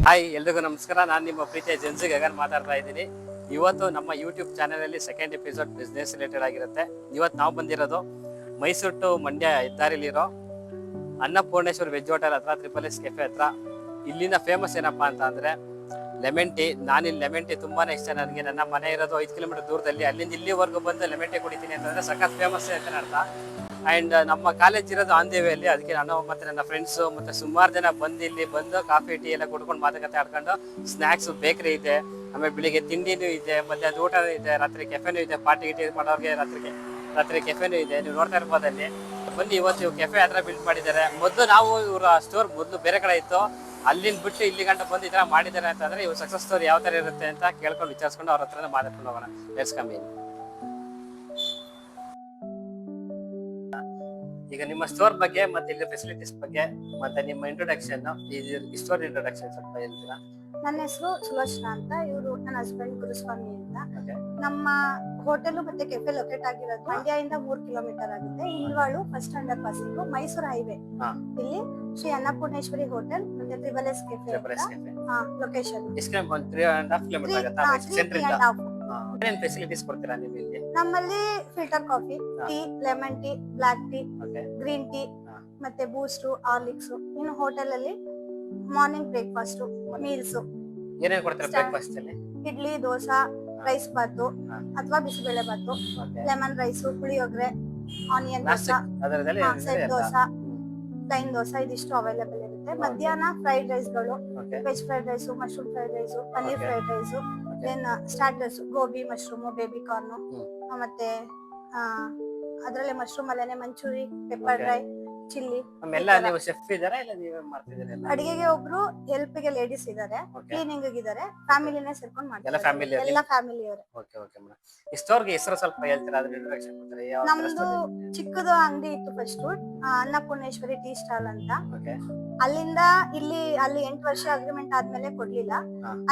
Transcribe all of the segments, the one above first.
Hi ಎಲ್ರಿಗೂ ನಮಸ್ಕಾರ. ನಾನು ನಿಮ್ಮ ಪ್ರೀತಿಯ ಜನ್ಸಿ ಗಗನ್ ಮಾತಾಡ್ತಾ ಇದ್ದೀನಿ. ಇವತ್ತು ನಮ್ಮ ಯೂಟ್ಯೂಬ್ ಚಾನಲಲ್ಲಿ ಸೆಕೆಂಡ್ ಎಪಿಸೋಡ್ ಬಿಸ್ನೆಸ್ ರಿಲೇಟೆಡ್ ಆಗಿರುತ್ತೆ. ಇವತ್ತು ನಾವು ಬಂದಿರೋದು ಮೈಸೂರು ಟು ಮಂಡ್ಯ ಹೆದ್ದಾರಿಲಿರೋ ಅನ್ನಪೂರ್ಣೇಶ್ವರಿ ವೆಜ್ ಹೋಟೆಲ್ ಹತ್ರ SSS ಕೆಫೆ ಹತ್ರ. ಇಲ್ಲಿನ ಫೇಮಸ್ ಏನಪ್ಪಾ ಅಂತ ಅಂದರೆ ಲೆಮನ್ ಟೀ. ನಾನಿಲ್ಲಿ ಲೆಮನ್ ಟೀ ತುಂಬಾ ಇಷ್ಟ ನನಗೆ. ನನ್ನ ಮನೆ ಇರೋದು 5 ಕಿಲೋಮೀಟರ್ ದೂರದಲ್ಲಿ. ಅಲ್ಲಿಂದ ಇಲ್ಲಿವರೆಗೂ ಬಂದು ಲೆಮನ್ ಟೀ ಕುಡಿತೀನಿ ಅಂತಂದರೆ ಸಖತ್ ಫೇಮಸ್ ಅಂತ ಅರ್ಥ. ಆ್ಯಂಡ್ ನಮ್ಮ ಕಾಲೇಜ್ ಇರೋದು ಆನ್ ದಿ ವೇಯಲ್ಲಿ. ಅದಕ್ಕೆ ನಾನು ಮತ್ತು ನನ್ನ ಫ್ರೆಂಡ್ಸು ಮತ್ತು ಸುಮಾರು ಜನ ಇಲ್ಲಿ ಬಂದು ಕಾಫಿ ಟೀ ಎಲ್ಲ ಕುಡ್ಕೊಂಡು ಮಾತುಕತೆ ಆಡ್ಕೊಂಡು ಸ್ನ್ಯಾಕ್ಸು ಬೇಕ್ರಿ ಇದೆ, ಆಮೇಲೆ ಬೆಳಿಗ್ಗೆ ತಿಂಡಿನೂ ಇದೆ, ಮಧ್ಯಾಹ್ನ ಊಟನೂ ಇದೆ, ರಾತ್ರಿ ಕೆಫೆನೂ ಇದೆ. ಪಾರ್ಟಿ ಗಿಟಿ ಮಾಡೋರಿಗೆ ರಾತ್ರಿ ಕೆಫೆನೂ ಇದೆ. ನೀವು ನೋಡ್ತಾ ಇರ್ಬೋದು ಅಲ್ಲಿ ಬನ್ನಿ. ಇವತ್ತು ಇವು ಕೆಫೆ ಹತ್ರ ಬಿಲ್ಡ್ ಮಾಡಿದ್ದಾರೆ. ಮೊದಲು ನಾವು ಇವರ ಸ್ಟೋರ್ ಮೊದಲು ಬೇರೆ ಕಡೆ ಇತ್ತು, ಅಲ್ಲಿಂದ ಬಿಟ್ಟು ಇಲ್ಲಿ ಗಂಟ ಬಂದು ಈ ಥರ ಮಾಡಿದ್ದಾರೆ ಅಂತಂದರೆ ಇವು ಸಕ್ಸಸ್ ಸ್ಟೋರಿ ಯಾವ ಥರ ಇರುತ್ತೆ ಅಂತ ಕೇಳ್ಕೊಂಡು ವಿಚಾರಿಸ್ಕೊಂಡು ಅವ್ರ ಹತ್ರನೇ ಮಾತಾಡ್ಕೊಂಡು ಹೋಗೋಣ. Let's come in. ಈಗ ನಿಮ್ಮ ಸ್ಟೋರ್ ಬಗ್ಗೆ ಮತ್ತೆ ಇಲ್ಲಿ ಫೆಸಿಲಿಟೀಸ್ ಬಗ್ಗೆ ಮತ್ತೆ ನಿಮ್ಮ ಇಂಟ್ರೊಡಕ್ಷನ್, ಈ ಸ್ಟೋರ್ ಇಂಟ್ರೊಡಕ್ಷನ್ ಸ್ವಲ್ಪ ಹೇಳ್ತೀರಾ? ನನ್ನ ಹೆಸರು ಸುಲೋಚನಾ ಅಂತ. ಇವರು ನನ್ನ ಹಸ್ಬೆಂಡ್ ಗುರುಸ್ವಾಮಿ ಅಂತ. ನಮ್ಮ ಹೋಟೆಲ್ ಮತ್ತೆ ಕೆಫೆ ಲೊಕೇಟ್ ಆಗಿರೋದು ಮಂಡ್ಯದಿಂದ 3 ಕಿಲೋಮೀಟರ್ ಆಗುತ್ತೆ. Hindwalu first under passing Mysuru highway. ಇಲ್ಲಿ ಶ್ರೀ ಅನ್ನಪೂರ್ಣೇಶ್ವರಿ ಹೋಟೆಲ್ ಮತ್ತೆ SSS ಕೆಫೆ ಲೊಕೇಶನ್. 3.5 ಕಿಲೋಮೀಟರ್ ಆಗುತ್ತೆ ಸೆಂಟರ್ ಇಂದ. ಏನೇನ್ ಫೆಸಿಲಿಟೀಸ್ ಕೊಡ್ತೀರಾ ನೀವು ಇಲ್ಲಿ? ನಮ್ಮಲ್ಲಿ filter coffee, tea, lemon tea, black tea, green tea ಮತ್ತೆ ಬೂಸ್ಟ್, ಹಾರ್ಲಿಕ್ಸ್. ಇನ್ನು ಹೋಟೆಲ್ ಅಲ್ಲಿ ಮಾರ್ನಿಂಗ್ ಬ್ರೇಕ್ಫಾಸ್ಟ್, ಮೀಲ್ಸ್. ಏನೇನ್ ಕೊಡ್ತೀರಾ ಬ್ರೇಕ್ಫಾಸ್ಟ್ ಅಲ್ಲಿ? ಇಡ್ಲಿ, ದೋಸಾ, ರೈಸ್ ಬಾತು ಅಥವಾ bisibele bath, lemon rice, puliyogare, onion dosa, set dosa, plain dosa ಇದಿಷ್ಟು ಅವೈಲೇಬಲ್ ಇರುತ್ತೆ. ಮಧ್ಯಾಹ್ನ ಫ್ರೈಡ್ ರೈಸ್ ಗಳು, veg fried rice, mushroom fried rice, paneer fried rice, then starters gobi, mushroom, baby corn, ಮತ್ತೆ ಅದರಲ್ಲೇ ಮಶ್ರೂಮ್ ಅಲ್ಲೇನೆ ಮಂಚೂರಿ, ಪೆಪ್ಪರ್ ಡ್ರೈ, ಚಿಲ್ಲಿ. ನೀವು ಶೆಫ್ ಇದಾರಾ ಇಲ್ಲ ನೀವೇ ಮಾಡ್ತಿದ್ದೀರಾ? ಅಡಿಗೆಗೆ ಒಬ್ರು ಹೆಲ್ಪ್ ಗೆ ಲೇಡೀಸ್ ಇದಾರೆ, ಕ್ಲೀನಿಂಗ್ ಇದಾರೆ, ಫ್ಯಾಮಿಲಿನೇ ಸೇರ್ಕೊಂಡು ಮಾಡ್ತಾರೆ. ಎಲ್ಲ ಫ್ಯಾಮಿಲಿ ಅವರೇ. Okay okay madam. ಈ ಸ್ಟೋರ್ ಗೆ ಹೆಸರು ಸ್ವಲ್ಪ ಹೇಳ್ತೀರಾ? ಅದರ ಇಂಟ್ರೊಡಕ್ಷನ್ ಕೊಡ್ತೀರಾ? ಯಾವ ನಮ್ದು ಚಿಕ್ಕದು ಅಂಗಡಿ ಇತ್ತು ಫಸ್ಟ್, ಅನ್ನಪೂರ್ಣೇಶ್ವರಿ ಟೀ ಸ್ಟಾಲ್ ಅಂತ. ಅಲ್ಲಿಂದ ಅಲ್ಲಿ 8 ವರ್ಷ ಅಗ್ರಿಮೆಂಟ್ ಆದ್ಮೇಲೆ ಕೊಡ್ಲಿಲ್ಲ.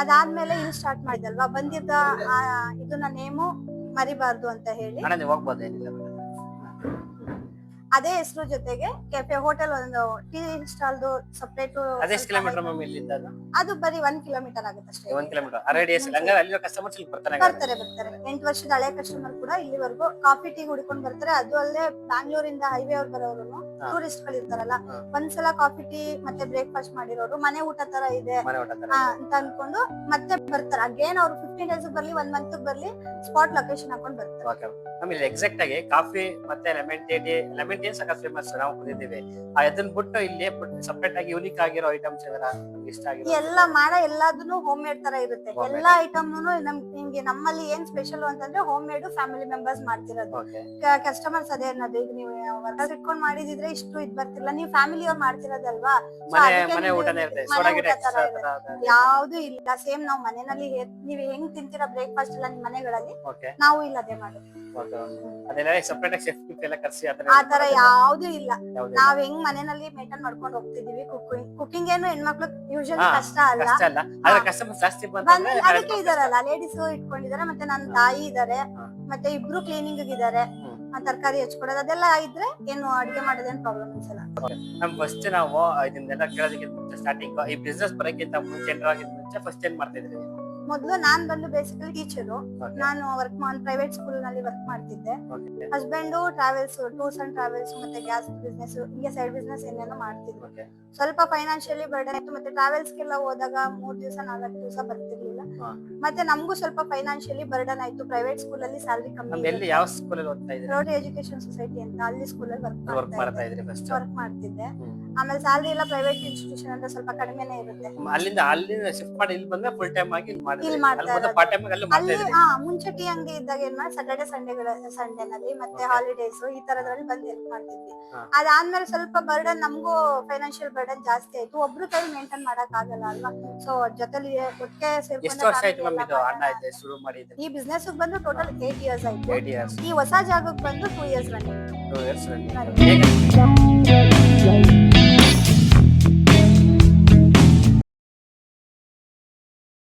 ಅದಾದ್ಮೇಲೆ ಇಲ್ಲಿ ಸ್ಟಾರ್ಟ್ ಮಾಡಿದಲ್ವಾ, ಬಂದಿದ್ದ ಇದನ್ನ ನೇಮು ಮರಿಬಾರ್ದು ಅಂತ ಹೇಳಿ ಅದೇ ಹೆಸರು ಜೊತೆಗೆ ಕೆಫೆ ಹೋಟೆಲ್ ಒಂದು ಟೀ ಸ್ಟಾಲ್ದು ಸಪರೇಟ್. ಅದು ಬರೀ 1 ಕಿಲೋಮೀಟರ್ ಆಗುತ್ತೆ ಅಷ್ಟೇ. 1 ಕಿಲೋಮೀಟರ್ ರೇಡಿಯಸ್. ಅಲ್ಲಿ ಕಸ್ಟಮರ್ಸ್ ಇಲ್ಲಿ ಬರ್ತಾರೆ. 8 ವರ್ಷದ ಹಳೆ ಕಸ್ಟಮರ್ ಕೂಡ ಇಲ್ಲಿವರೆಗೂ ಕಾಫಿ ಟೀ ಕುಡಿಕೊಂಡು ಬರ್ತಾರೆ. ಅದು ಅಲ್ಲೇ ಬ್ಯಾಂಗ್ಳೂರಿಂದ ಹೈವೇ ಅವ್ರು ಬರೋರು, ಟೂರಿಸ್ಟ್ ಗಳು ಇರ್ತಾರಲ್ಲ, ಒಂದ್ಸಲ ಕಾಫಿ ಟೀ ಮತ್ತೆ ಬ್ರೇಕ್ಫಾಸ್ಟ್ ಮಾಡಿರೋರು ಮನೆ ಊಟ ತರ ಇದೆ ಅಂತ ಅನ್ಕೊಂಡು ಮತ್ತೆ ಬರ್ತಾರೆ. ಅಗೇನ್ ಅವ್ರು 15 ಡೇಸ್ ಬರ್ಲಿ, 1 ಮಂತ್ ಬರ್ಲಿ, ಸ್ಪಾಟ್ ಲೊಕೇಶನ್ ಹಾಕೊಂಡು ಬರ್ತಾರೆ. ಆಮೇಲೆ ಎಕ್ಸಾಕ್ಟ್ ಆಗಿ ಕಾಫಿ ಮತ್ತೆ ಲೆಮನ್ ಟೀ ಸಖತ್ ಫೇಮಸ್. ನಾವು ಕುಡಿದೀವಿ. ಅದನ್ನ ಬಿಟ್ಟು ಇಲ್ಲಿ ಸಪರೇಟ್ ಆಗಿ ಯೂನಿಕ್ ಆಗಿರೋ ಐಟಮ್ಸ್ ಇಷ್ಟ ಆಗಿರೋ ಎಲ್ಲ ಎಲ್ಲದನ್ನು ಹೋಮ್ ಮೇಡ್ ತರ ಇರುತ್ತೆ. ಎಲ್ಲಾ ಐಟಮ್ ನಿಮ್ಗೆ ನಮ್ಮಲ್ಲಿ ಏನ್ ಸ್ಪೆಷಲ್ ಅಂತಂದ್ರೆ ಹೋಮ್ ಮೇಡ್ ಫ್ಯಾಮಿಲಿ ಮೆಂಬರ್ಸ್ ಮಾಡ್ತಿರೋದು. ಕಸ್ಟಮರ್ಸ್ ಅದೇ ಅನ್ನೋದು. ಈಗ ನೀವು ವರ್ಕರ್ಸ್ ಇಟ್ಕೊಂಡ್ ಮಾಡಿದಿದ್ರೆ ಇಷ್ಟು ಇದ್ ಬರ್ತಿಲ್ಲ. ನೀವು ಫ್ಯಾಮಿಲಿ ಅವ್ರು ಮಾಡ್ತಿರೋದಲ್ವಾ, ಯಾವ್ದು ಇಲ್ಲ. ಸೇಮ್ ನಾವು ಮನೆಯಲ್ಲಿ ನೀವ್ ಹೆಂಗ್ ತಿಂತೀರಾ ಬ್ರೇಕ್ಫಾಸ್ಟ್ ಎಲ್ಲ ನಿಮ್ ಮನೆಗಳಲ್ಲಿ, ನಾವು ಇಲ್ಲ ಅದೇ ಮಾಡೋದು. ಆತರ ಯಾವ್ದು ಇಲ್ಲ. ನಾವ್ ಹೆಂಗ್ ಮನೆಯಲ್ಲಿ ಮೇಂಟೈನ್ ಮಾಡ್ಕೊಂಡು ಹೋಗ್ತಿದೀವಿ. ಕುಕಿಂಗ್ ಏನು ಹೆಣ್ಮಕ್ಳು ಯೂಶಲಿ ಕಷ್ಟ ಅಲ್ಲ. ಅದಕ್ಕೆ ಇದಾರಲ್ಲ ಲೇಡೀಸ್ ಇಟ್ಕೊಂಡಿದಾರೆ. ಮತ್ತೆ ನನ್ನ ತಾಯಿ ಇದಾರೆ, ಮತ್ತೆ ಇಬ್ರು ಕ್ಲೀನಿಂಗ್ ಇದಾರೆ, ತರಕಾರಿ ಹಚ್ಕೊಡೋದು ಅದೆಲ್ಲ ಇದ್ರೆ ಏನು ಅಡಿಗೆ ಮಾಡೋದೇನು ಪ್ರಾಬ್ಲಮ್ ಅನ್ಸಲ್ಲ. ಫಸ್ಟ್ ನಾವು ಇದನ್ನೆಲ್ಲ ಕೇಳೋದಕ್ಕಿಂತ ಮುಂಚೆ ಸ್ಟಾರ್ಟಿಂಗ್ ಈ ಬಿಸ್ನೆಸ್ ಬರೋಕ್ಕಿಂತ ಮುಂಚೆ ಫಸ್ಟ್ ಏನ್ ಮಾಡ್ತಿದ್ರಿ? ಮೊದ್ಲು ನಾನ್ ಬಂದು ಬೇಸಿಕಲಿ ಟೀಚರು. ನಾನು ಪ್ರೈವೇಟ್ ಸ್ಕೂಲ್ ನಲ್ಲಿ ವರ್ಕ್ ಮಾಡ್ತಿದ್ದೆ. Husband travels, tours and travels ಮತ್ತೆ ಗ್ಯಾಸ್ ಬಿಸ್ನೆಸ್, ಹಿಂಗೆ ಸೈಡ್ ಬಿಸ್ನೆಸ್ ಏನೇನೋ ಮಾಡ್ತಿದ್ವಿ. ಸ್ವಲ್ಪ ಫೈನಾನ್ಷಿಯಲಿ ಬರ್ಡನ್ ಆಯ್ತು. ಮತ್ತೆ ಟ್ರಾವೆಲ್ಸ್ ಗೆಲ್ಲ ಹೋದಾಗ 3 ದಿವಸ 4 ದಿವಸ ಬರ್ತಿರ್ಲಿಲ್ಲ. ಮತ್ತೆ ನಮಗೂ ಸ್ವಲ್ಪ ಫೈನಾನ್ಷಿಯಲಿ ಬರ್ಡನ್ ಆಯ್ತು. ಪ್ರೈವೇಟ್ ಸ್ಕೂಲ್ ಅಲ್ಲಿ ಸ್ಯಾಲರಿ ಕಮ್ಮಿ. ಯಾವ ಸ್ಕೂಲ್ ಅಲ್ಲಿ ಓದ್ತಾ ಇದ್ರಿ? ರೋಟರಿ ಎಜುಕೇಶನ್ ಸೊಸೈಟಿ ಅಂತ, ಅಲ್ಲಿ ಸ್ಕೂಲ್ ಅಲ್ಲಿ ವರ್ಕ್ ಮಾಡ್ತಿದ್ದೆ. ಆಮೇಲೆ ಸ್ಯಾಲರಿ ಎಲ್ಲ ಪ್ರೈವೇಟ್ ಇನ್ಸ್ಟಿಟ್ಯೂಷನ್ ಅಂತ ಸ್ವಲ್ಪ ಕಡಿಮೆನೇ ಇರುತ್ತೆ. ಅಲ್ಲಿಂದ ಶಿಫ್ಟ್ ಮಾಡಿ ಇಲ್ಲಿ ಬಂದ್ರೆ ಫುಲ್ ಟೈಮ್ ಆಗಿ ಇಲ್ಲಿ ಮುಂಚೆ ಟೀ ಅಂಗಡಿ ಇದ್ದಾಗ ಏನ್ ಮಾಡಿ ಸ್ಯಾಟರ್ಡೆ ಸಂಡೇನಲ್ಲಿ ಮತ್ತೆ ಹಾಲಿಡೇಸ್ ಈ ತರದ್ರಲ್ಲಿ ಬಂದು ಹೆಲ್ಪ್ ಮಾಡ್ತಿದ್ವಿ. ಅದಾದ್ಮೇಲೆ ಸ್ವಲ್ಪ ಬರ್ಡನ್, ನಮಗೂ ಫೈನಾನ್ಷಿಯಲ್ ಬರ್ಡನ್ ಜಾಸ್ತಿ ಆಯ್ತು. ಒಬ್ರು ಕೈ ಮೇಂಟೈನ್ ಮಾಡಕ್ ಆಗಲ್ಲ ಅಲ್ವಾ. ಸೊ ಜೊತೆಲಿ ಒಟ್ಟಿಗೆ ಈ ಬಿಸ್ನೆಸ್ ಬಂದು ಟೋಟಲ್ 8 ಇಯರ್ಸ್ ಆಯ್ತು. ಈ ಹೊಸ ಜಾಗಕ್ಕೆ ಬಂದು 2 ಇಯರ್ಸ್ ರನ್ನಿಂಗ್.